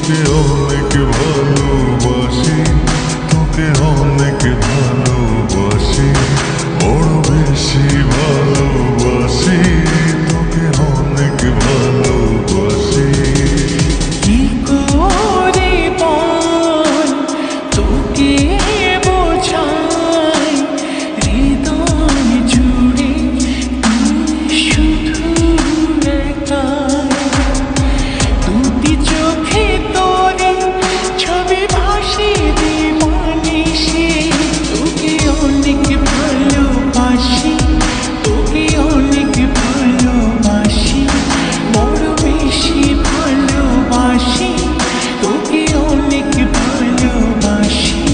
তোকে অনেক ভালোবাসি, তোকে অনেক ভালোবাসি, বড় বেশি ভালোবাসি, তোকে অনেক ভালোবাসি। কি করে বল তোকে বোঝাই, হৃদয় জুড়ে তুই শুধু একাই। দুটি চোখে তোরে ছবি ভাসে দিবানিশি, তোকে অনেক ভালোবাসি, তোকে অনেক ভালোবাসি, বড় বেশি ভালোবাসি, তোকে অনেক ভালোবাসি।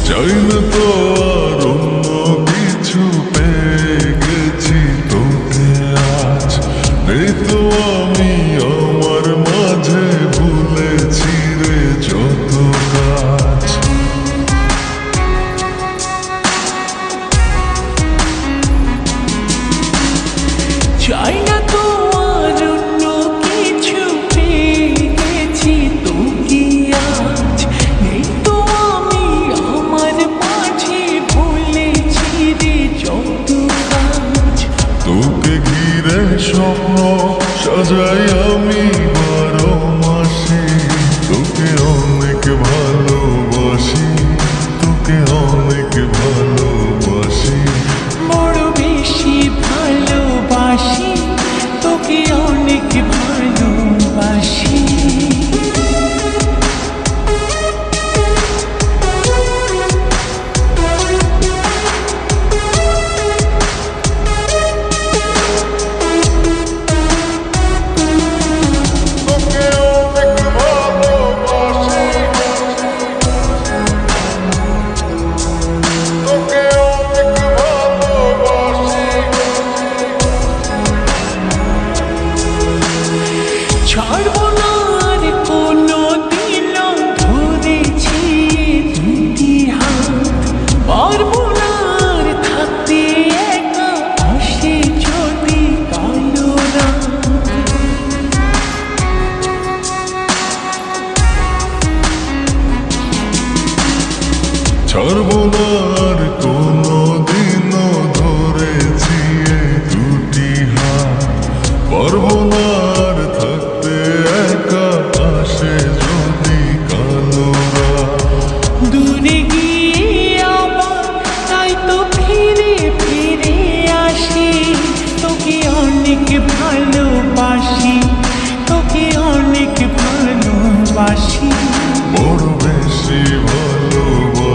চাই না তো আর অন্য কিছু, পেয়ে গেছি তোকে আজ। নেই তো আমি আমার মাঝে, ভুলেছি রে যত কাজ। চাই না তো আর অন্য কিছু, পেয়ে গেছি তোকে আজ। নেই তো আমি আমার মাঝে, ভুলেছি রে যত কাজ। তোকে ঘিরে স্বপ্ন সাজাই আমি 12 মাসে, তোকে অনেক ভালোবাসি, তোকে অনেক ভালোবাসি, বড় বেশি ভালোবাসি, তোকে অনেক ভালোবাসি। তোকে অনেক ভালোবাসি, তোকে অনেক ভালোবাসি। ছাড়বো না আর কোনো দিন, ধরেছি দুটি হাত। পারবো না আর থাকতে একা, আসে যদি কালো রাত। ছাড়বো না